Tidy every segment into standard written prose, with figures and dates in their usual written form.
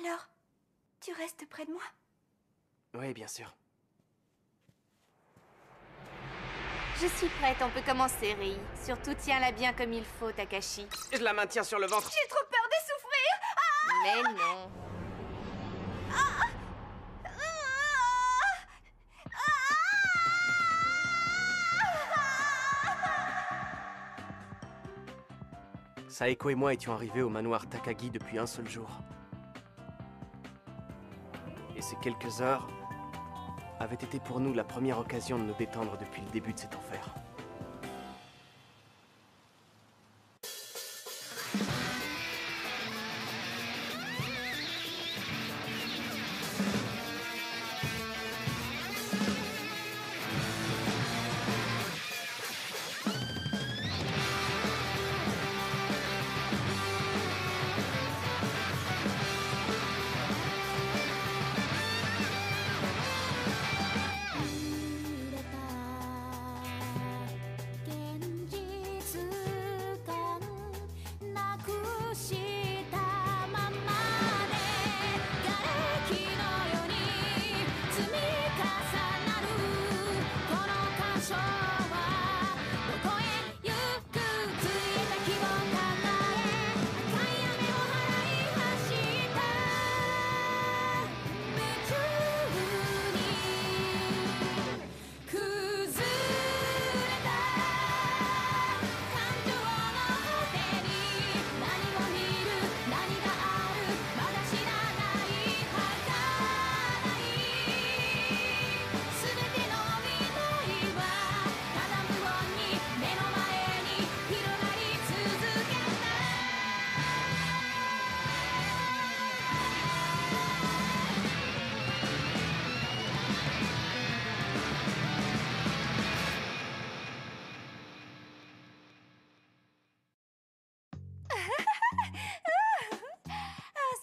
Alors, tu restes près de moi? Oui, bien sûr. Je suis prête, on peut commencer, Rei. Surtout, tiens-la bien comme il faut, Takashi. Je la maintiens sur le ventre. J'ai trop peur de souffrir. Mais non. Saeko et moi étions arrivés au manoir Takagi depuis un seul jour. Et ces quelques heures avaient été pour nous la première occasion de nous détendre depuis le début de cet enfer.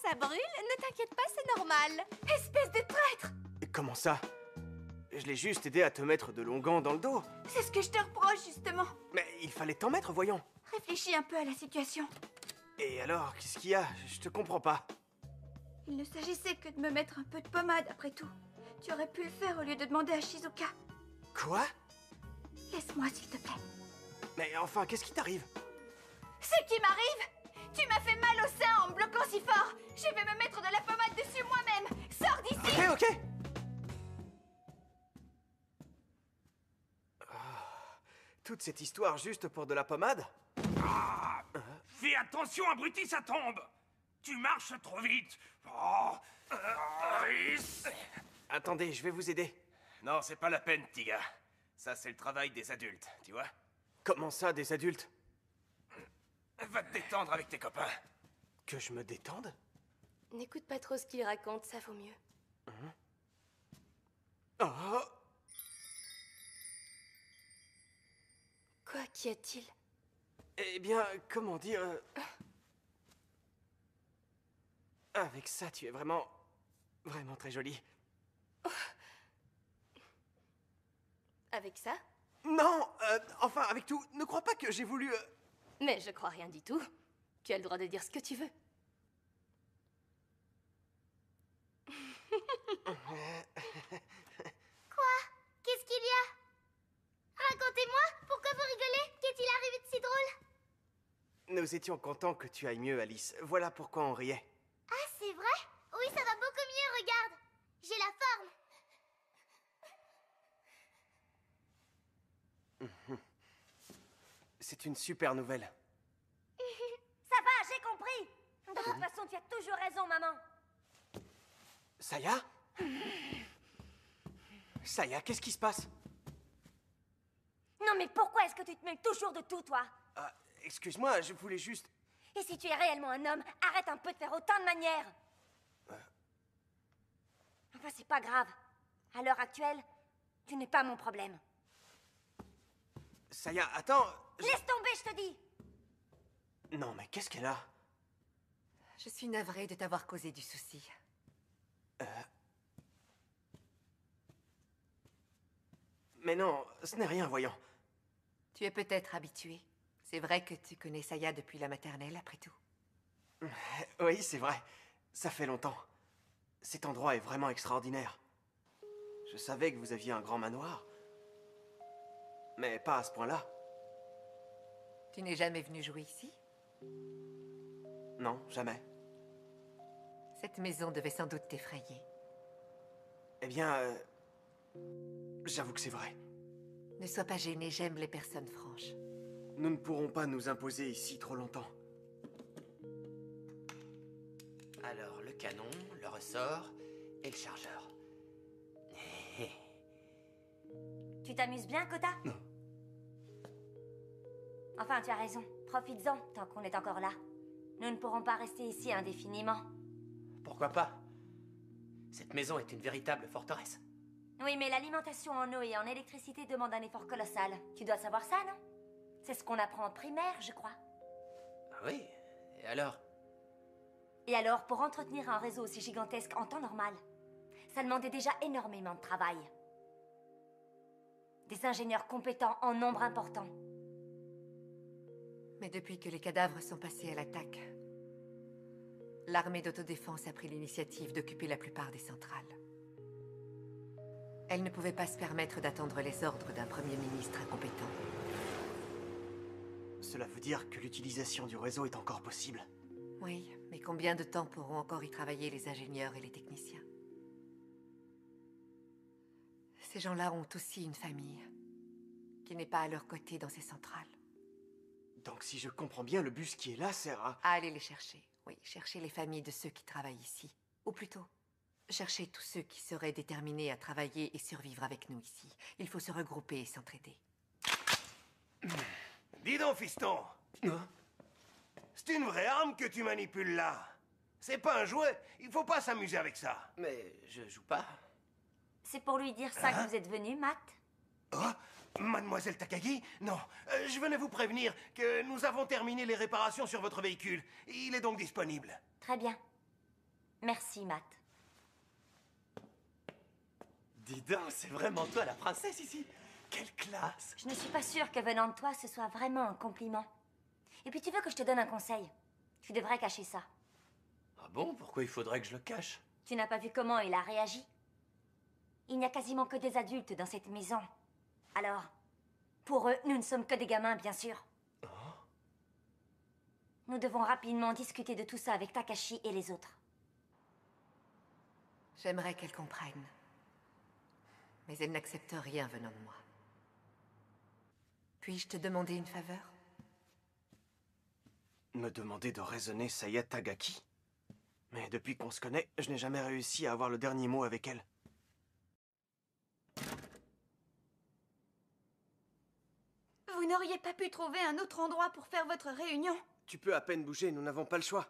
Ça brûle? Ne t'inquiète pas, c'est normal. Espèce de traître! Et comment ça? Je l'ai juste aidé à te mettre de l'onguent dans le dos. C'est ce que je te reproche, justement. Mais il fallait t'en mettre, voyons. Réfléchis un peu à la situation. Et alors, qu'est-ce qu'il y a? Je te comprends pas. Il ne s'agissait que de me mettre un peu de pommade, après tout. Tu aurais pu le faire au lieu de demander à Shizuka. Quoi? Laisse-moi, s'il te plaît. Mais enfin, qu'est-ce qui t'arrive? Ce qui m'arrive? Tu m'as fait mal au sein en me bloquant si fort. Je vais me mettre de la pommade dessus moi-même. Sors d'ici! Ok, ok. Toute cette histoire juste pour de la pommade? Fais attention, abruti, ça tombe. Tu marches trop vite. Oh. Attendez, je vais vous aider. Non, c'est pas la peine, Tiga. Ça, c'est le travail des adultes, tu vois. Comment ça, des adultes? Va te détendre avec tes copains. Que je me détende? N'écoute pas trop ce qu'il raconte, ça vaut mieux. Oh! Quoi, qu'y a-t-il? Eh bien, comment dire... Avec ça, tu es vraiment... vraiment très jolie. Avec ça? Non, enfin, avec tout, ne crois pas que j'ai voulu... Mais je crois rien du tout. Tu as le droit de dire ce que tu veux. Quoi? Qu'est-ce qu'il y a? Racontez-moi, pourquoi vous rigolez? Qu'est-il arrivé de si drôle? Nous étions contents que tu ailles mieux, Alice. Voilà pourquoi on riait. Ah, c'est vrai? Oui, ça va beaucoup mieux, regarde. J'ai la forme. C'est une super nouvelle. Ça va, j'ai compris. De toute façon, tu as toujours raison, maman. Saya? Saya, qu'est-ce qui se passe? Non, mais pourquoi est-ce que tu te mêles toujours de tout, toi? Ah, excuse-moi, je voulais juste... Et si tu es réellement un homme, arrête un peu de faire autant de manières. Enfin, c'est pas grave. À l'heure actuelle, tu n'es pas mon problème. Saya, attends... Laisse tomber, je te dis. Non, mais qu'est-ce qu'elle a? Je suis navrée de t'avoir causé du souci. Mais non, ce n'est rien, voyons. Tu es peut-être habitué. C'est vrai que tu connais Saya depuis la maternelle, après tout. Oui, c'est vrai. Ça fait longtemps. Cet endroit est vraiment extraordinaire. Je savais que vous aviez un grand manoir. Mais pas à ce point-là. Tu n'es jamais venu jouer ici? Non, jamais. Cette maison devait sans doute t'effrayer. Eh bien, j'avoue que c'est vrai. Ne sois pas gêné, j'aime les personnes franches. Nous ne pourrons pas nous imposer ici trop longtemps. Alors, le canon, le ressort et le chargeur. Tu t'amuses bien, Kota? Non. Enfin, tu as raison. Profites-en, tant qu'on est encore là. Nous ne pourrons pas rester ici indéfiniment. Pourquoi pas? Cette maison est une véritable forteresse. Oui, mais l'alimentation en eau et en électricité demande un effort colossal. Tu dois savoir ça, non? C'est ce qu'on apprend en primaire, je crois. Ah oui, et alors? Et alors, pour entretenir un réseau aussi gigantesque en temps normal, ça demandait déjà énormément de travail. Des ingénieurs compétents en nombre important. Mais depuis que les cadavres sont passés à l'attaque, l'armée d'autodéfense a pris l'initiative d'occuper la plupart des centrales. Elle ne pouvait pas se permettre d'attendre les ordres d'un premier ministre incompétent. Cela veut dire que l'utilisation du réseau est encore possible. Oui, mais combien de temps pourront encore y travailler les ingénieurs et les techniciens? Ces gens-là ont aussi une famille qui n'est pas à leur côté dans ces centrales. Donc si je comprends bien, le bus qui est là sert à... À aller les chercher. Oui, chercher les familles de ceux qui travaillent ici. Ou plutôt, chercher tous ceux qui seraient déterminés à travailler et survivre avec nous ici. Il faut se regrouper et s'entraider. Dis donc, fiston. C'est une vraie arme que tu manipules là. C'est pas un jouet. Il faut pas s'amuser avec ça. Mais je joue pas. C'est pour lui dire ça que vous êtes venu, Matt? Oh, Mademoiselle Takagi? Non, je venais vous prévenir que nous avons terminé les réparations sur votre véhicule. Il est donc disponible. Très bien. Merci, Matt. Dis donc, c'est vraiment toi la princesse ici. Quelle classe! Je ne suis pas sûre que venant de toi, ce soit vraiment un compliment. Et puis tu veux que je te donne un conseil? Tu devrais cacher ça. Ah bon? Pourquoi il faudrait que je le cache? Tu n'as pas vu comment il a réagi? Il n'y a quasiment que des adultes dans cette maison. Alors, pour eux, nous ne sommes que des gamins, bien sûr. Oh. Nous devons rapidement discuter de tout ça avec Takashi et les autres. J'aimerais qu'elle comprenne. Mais elle n'accepte rien venant de moi. Puis-je te demander une faveur? Me demander de raisonner Saya Tagaki? Mais depuis qu'on se connaît, je n'ai jamais réussi à avoir le dernier mot avec elle. Vous n'auriez pas pu trouver un autre endroit pour faire votre réunion? Tu peux à peine bouger, nous n'avons pas le choix.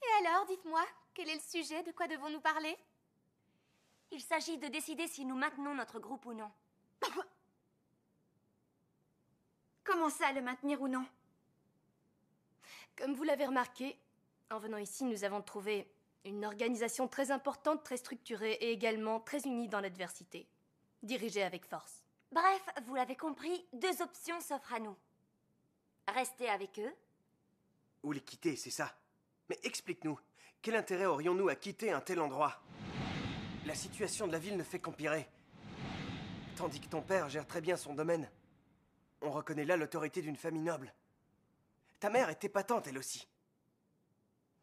Et alors, dites-moi, quel est le sujet? De quoi devons-nous parler? Il s'agit de décider si nous maintenons notre groupe ou non. Comment ça, le maintenir ou non? Comme vous l'avez remarqué, en venant ici, nous avons trouvé une organisation très importante, très structurée et également très unie dans l'adversité, dirigée avec force. Bref, vous l'avez compris, deux options s'offrent à nous. Rester avec eux. Ou les quitter, c'est ça. Mais explique-nous, quel intérêt aurions-nous à quitter un tel endroit? La situation de la ville ne fait qu'empirer. Tandis que ton père gère très bien son domaine. On reconnaît là l'autorité d'une famille noble. Ta mère est épatante, elle aussi.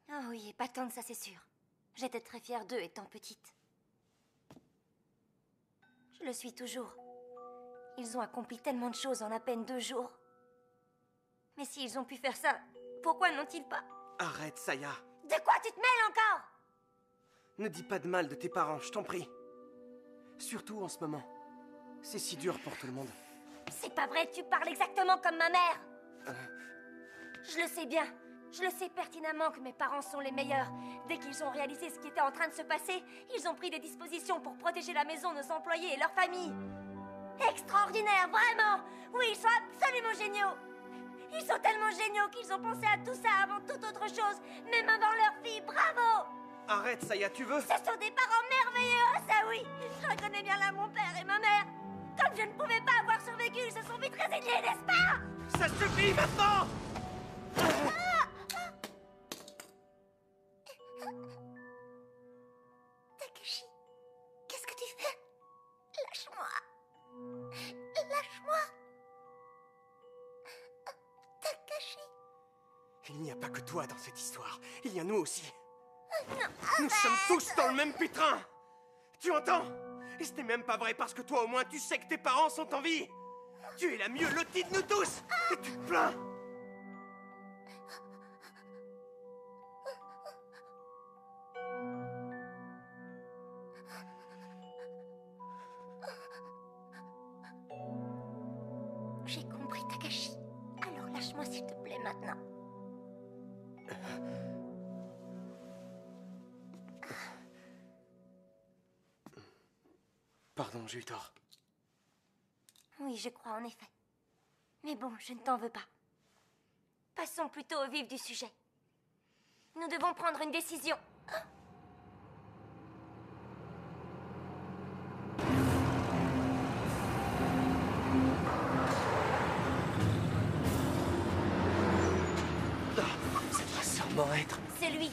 Ah oui, épatante, ça c'est sûr. J'étais très fière d'eux étant petite. Je le suis toujours. Ils ont accompli tellement de choses en à peine 2 jours. Mais s'ils ont pu faire ça, pourquoi n'ont-ils pas? Arrête, Saya. De quoi tu te mêles encore? Ne dis pas de mal de tes parents, je t'en prie. Surtout en ce moment. C'est si dur pour tout le monde. C'est pas vrai, tu parles exactement comme ma mère. Je le sais bien. Je le sais pertinemment que mes parents sont les meilleurs. Dès qu'ils ont réalisé ce qui était en train de se passer, ils ont pris des dispositions pour protéger la maison, nos employés et leurs familles. Extraordinaire, vraiment. Oui, ils sont absolument géniaux. Ils sont tellement géniaux qu'ils ont pensé à tout ça avant toute autre chose, même avant leur fille. Bravo! Arrête, Saya, tu veux? Ce sont des parents merveilleux, ça oui. Je reconnais bien là mon père et ma mère. Comme je ne pouvais pas avoir survécu, ils se sont vite résignés, n'est-ce pas? Ça suffit maintenant! Il n'y a pas que toi dans cette histoire. Il y a nous aussi. Nous sommes tous dans le même pétrin. Tu entends? Et ce n'est même pas vrai parce que toi au moins tu sais que tes parents sont en vie. Tu es la mieux lotie de nous tous. Et tu te plains. J'ai compris, Takashi. Alors lâche-moi s'il te plaît maintenant. Pardon, j'ai eu tort. Oui, je crois en effet. Mais bon, je ne t'en veux pas. Passons plutôt au vif du sujet. Nous devons prendre une décision. Ça doit sûrement être... C'est lui,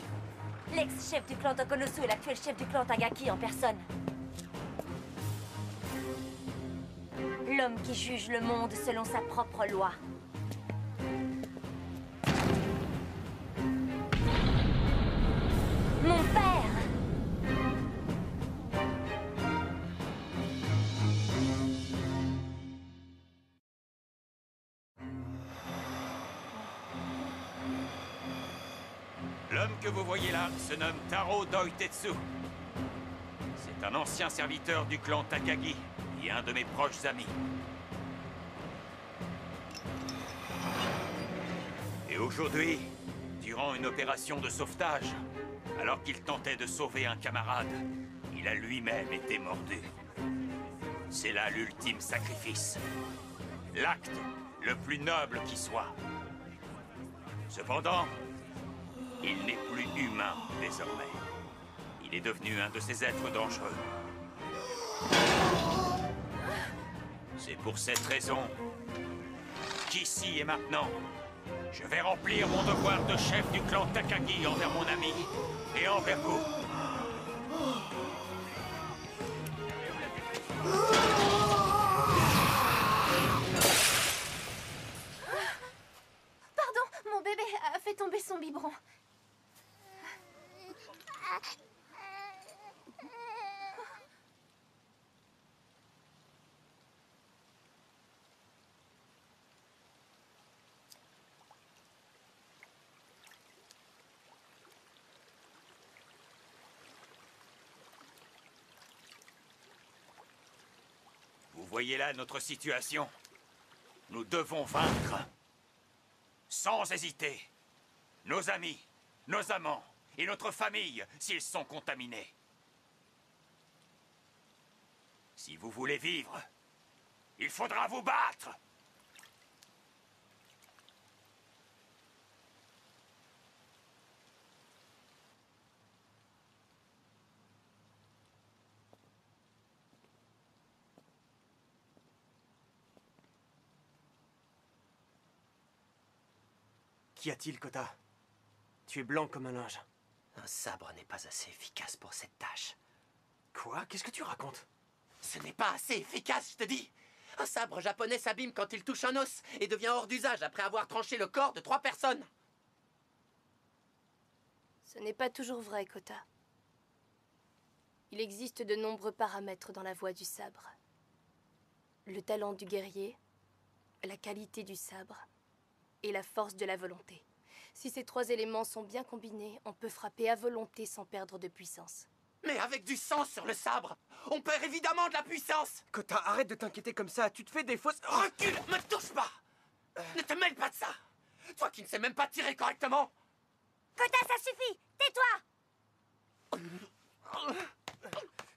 l'ex-chef du clan Tokonosu et l'actuel chef du clan Tagaki en personne. L'homme qui juge le monde selon sa propre loi. Mon père! L'homme que vous voyez là se nomme Taro Doitetsu. C'est un ancien serviteur du clan Takagi et un de mes proches amis. Et aujourd'hui, durant une opération de sauvetage, alors qu'il tentait de sauver un camarade, il a lui-même été mordu. C'est là l'ultime sacrifice. L'acte le plus noble qui soit. Cependant, il n'est plus humain désormais. Il est devenu un de ces êtres dangereux. C'est pour cette raison qu'ici et maintenant, je vais remplir mon devoir de chef du clan Takagi envers mon ami et envers vous. Pardon, mon bébé a fait tomber son biberon. Vous voyez là notre situation. Nous devons vaincre. Sans hésiter. Nos amis, nos amants et notre famille s'ils sont contaminés. Si vous voulez vivre, il faudra vous battre. Qu'y a-t-il, Kota? Tu es blanc comme un linge. Un sabre n'est pas assez efficace pour cette tâche. Quoi? Qu'est-ce que tu racontes? Ce n'est pas assez efficace, je te dis. Un sabre japonais s'abîme quand il touche un os et devient hors d'usage après avoir tranché le corps de 3 personnes. Ce n'est pas toujours vrai, Kota. Il existe de nombreux paramètres dans la voie du sabre. Le talent du guerrier, la qualité du sabre et la force de la volonté. Si ces 3 éléments sont bien combinés, on peut frapper à volonté sans perdre de puissance. Mais avec du sang sur le sabre, on perd évidemment de la puissance. Kota, arrête de t'inquiéter comme ça. Tu te fais des fausses... Recule, me touche pas. Ne te mêle pas de ça. Toi qui ne sais même pas tirer correctement. Kota, ça suffit! Tais-toi!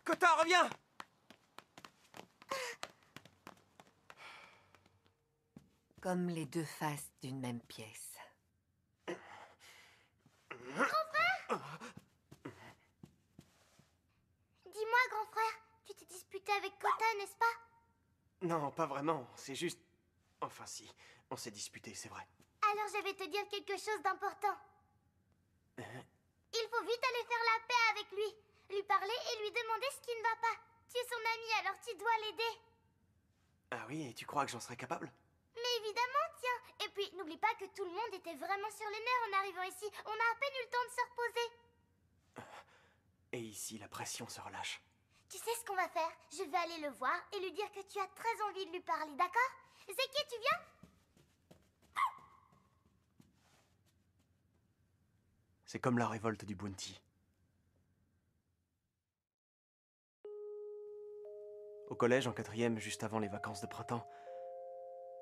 Kota, reviens! Comme les deux faces d'une même pièce. Dis-moi, grand frère, tu t'es disputé avec Kota, n'est-ce pas? Non, pas vraiment. C'est juste... Enfin si, on s'est disputé, c'est vrai. Alors je vais te dire quelque chose d'important. Il faut vite aller faire la paix avec lui. Lui parler et lui demander ce qui ne va pas. Tu es son ami, alors tu dois l'aider. Ah oui, et tu crois que j'en serais capable? Mais Évidemment, tiens. Et puis, n'oublie pas que tout le monde était vraiment sur les nerfs en arrivant ici. On a à peine eu le temps de se reposer. Et ici, la pression se relâche. Tu sais ce qu'on va faire? Je vais aller le voir et lui dire que tu as très envie de lui parler, d'accord? Zeki, tu viens? C'est comme la révolte du Bounty. Au collège, en 4e, juste avant les vacances de printemps,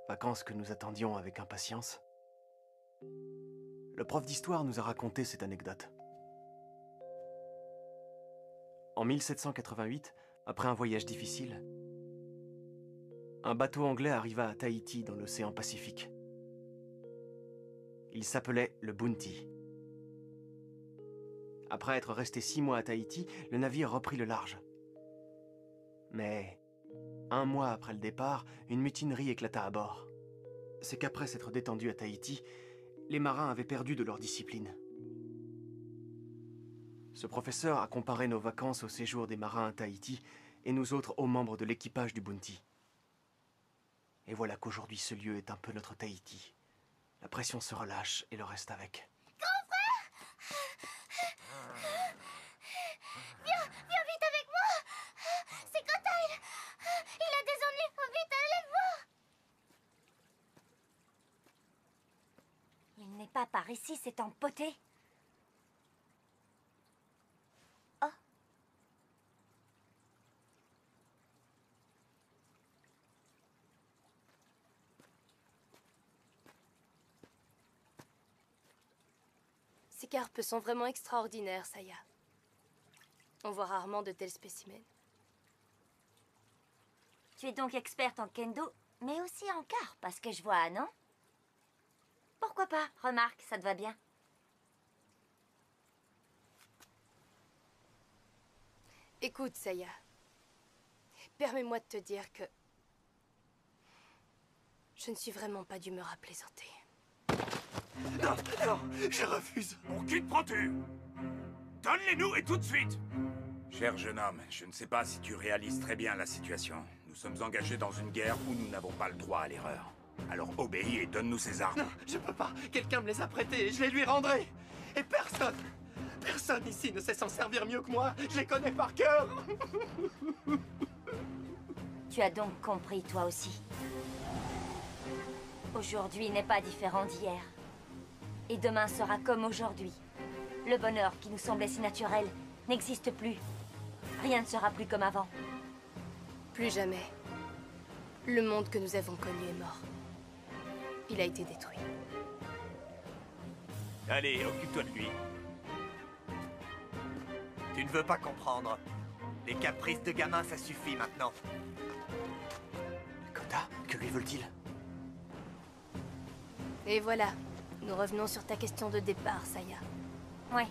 vacances que nous attendions avec impatience, le prof d'histoire nous a raconté cette anecdote. En 1788, après un voyage difficile, un bateau anglais arriva à Tahiti dans l'océan Pacifique. Il s'appelait le Bounty. Après être resté 6 mois à Tahiti, le navire reprit le large. Mais 1 mois après le départ, une mutinerie éclata à bord. C'est qu'après s'être détendu à Tahiti, les marins avaient perdu de leur discipline. Ce professeur a comparé nos vacances au séjour des marins à Tahiti et nous autres aux membres de l'équipage du Bounty. Et voilà qu'aujourd'hui ce lieu est un peu notre Tahiti. La pression se relâche et le reste avec. Grand frère! Viens vite avec moi! C'est Kota, il a des ennuis! Vite, allez le voir! Il n'est pas par ici, c'est empoté. Oh. Ces carpes sont vraiment extraordinaires, Saya. On voit rarement de tels spécimens. Tu es donc experte en kendo, mais aussi en carpe, parce que je vois, non? Pourquoi pas? Remarque, ça te va bien. Écoute, Saya. Permets-moi de te dire que... je ne suis vraiment pas d'humeur à plaisanter. Non, non, je refuse. Pour qui te prends-tu? Donne-les-nous et tout de suite! Cher jeune homme, je ne sais pas si tu réalises très bien la situation. Nous sommes engagés dans une guerre où nous n'avons pas le droit à l'erreur. Alors obéis et donne-nous ces armes. Non, je peux pas. Quelqu'un me les a prêtées et je les lui rendrai. Et personne ici ne sait s'en servir mieux que moi. Je les connais par cœur. Tu as donc compris, toi aussi. Aujourd'hui n'est pas différent d'hier. Et demain sera comme aujourd'hui. Le bonheur qui nous semblait si naturel n'existe plus. Rien ne sera plus comme avant. Plus jamais. Le monde que nous avons connu est mort. Il a été détruit. Allez, occupe-toi de lui. Tu ne veux pas comprendre. Les caprices de gamin, ça suffit maintenant. Kota, que lui veulent-ils? Et voilà. Nous revenons sur ta question de départ, Saya. Ouais.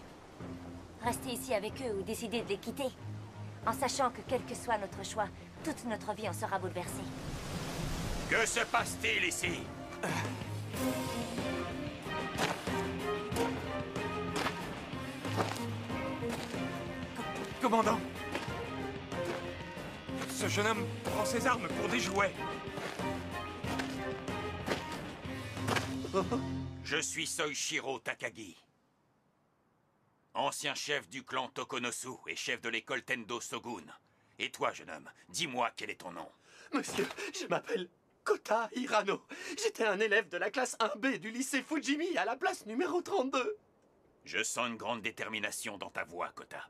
Rester ici avec eux ou décider de les quitter. En sachant que quel que soit notre choix, toute notre vie en sera bouleversée. Que se passe-t-il ici? Commandant! Ce jeune homme prend ses armes pour des jouets. Je suis Soichiro Takagi. Ancien chef du clan Tokonosu et chef de l'école Tendo Shogun. Et toi, jeune homme, dis-moi quel est ton nom? Monsieur, je m'appelle Kota Hirano. J'étais un élève de la classe 1B du lycée Fujimi à la place numéro 32. Je sens une grande détermination dans ta voix, Kota.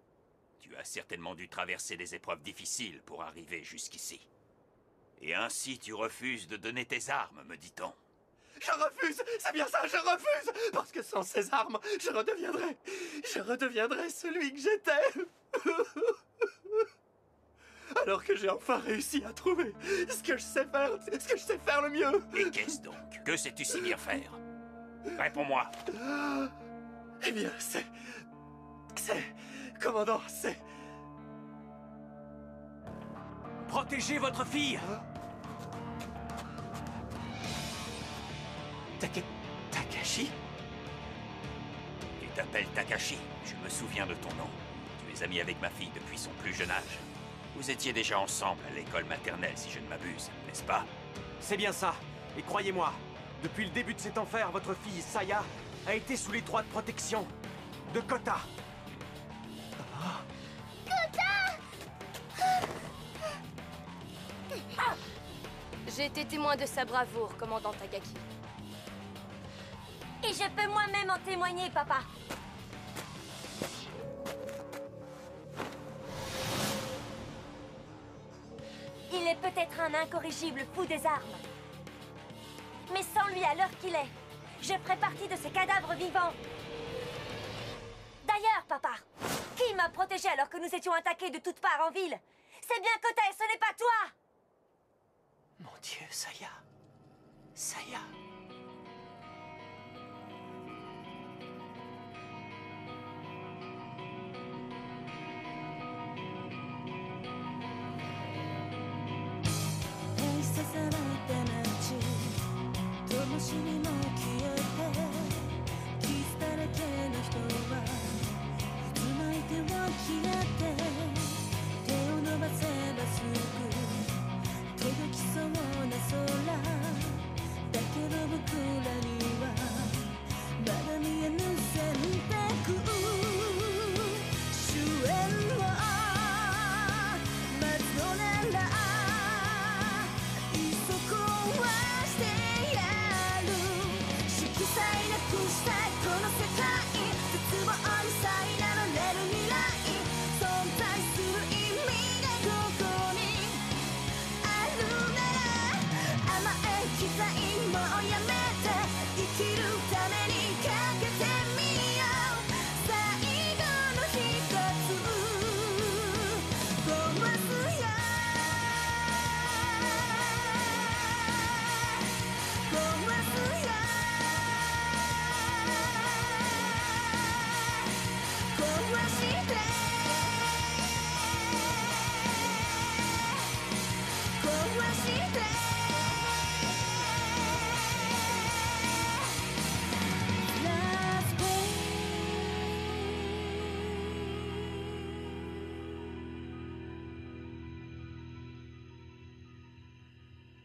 Tu as certainement dû traverser des épreuves difficiles pour arriver jusqu'ici. Et ainsi tu refuses de donner tes armes, me dit-on. Je refuse, c'est bien ça, je refuse. Parce que sans ces armes, je redeviendrai celui que j'étais. Alors que j'ai enfin réussi à trouver ce que je sais faire le mieux. Et qu'est-ce donc? Que sais-tu si bien faire? Réponds-moi. Eh bien, commandant, c'est... Protégez votre fille! Takashi? Tu t'appelles Takashi, je me souviens de ton nom. Tu es ami avec ma fille depuis son plus jeune âge. Vous étiez déjà ensemble à l'école maternelle, si je ne m'abuse, n'est-ce pas? C'est bien ça. Et croyez-moi, Depuis le début de cet enfer, votre fille, Saya, a été sous l'étroite protection de Kota. J'ai été témoin de sa bravoure, commandant Takagi. Et je peux moi-même en témoigner, papa. Il est peut-être un incorrigible fou des armes. Mais sans lui à l'heure qu'il est, je ferai partie de ces cadavres vivants. D'ailleurs, papa, qui m'a protégé alors que nous étions attaqués de toutes parts en ville? C'est bien Kota et ce n'est pas toi! Mon Dieu, Saya. Saya.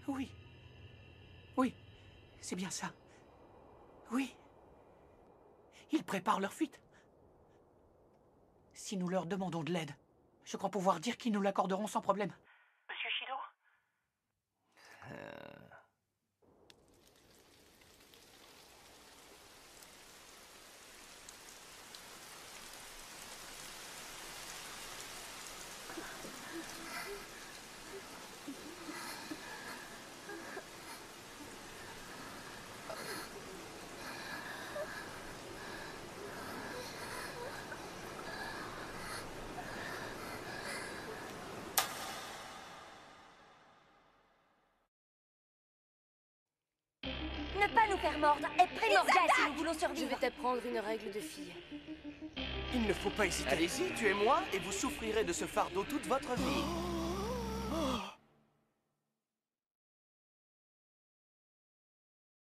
Oui. Oui, c'est bien ça. Oui. Ils préparent leur fuite. Si nous leur demandons de l'aide, je crois pouvoir dire qu'ils nous l'accorderont sans problème. Monsieur Shido ? Ne pas nous faire mordre est primordial si nous voulons Je survivre. vais t'apprendre une règle de fille. Il ne faut pas hésiter. Allez-y, tuez-moi et vous souffrirez de ce fardeau toute votre vie.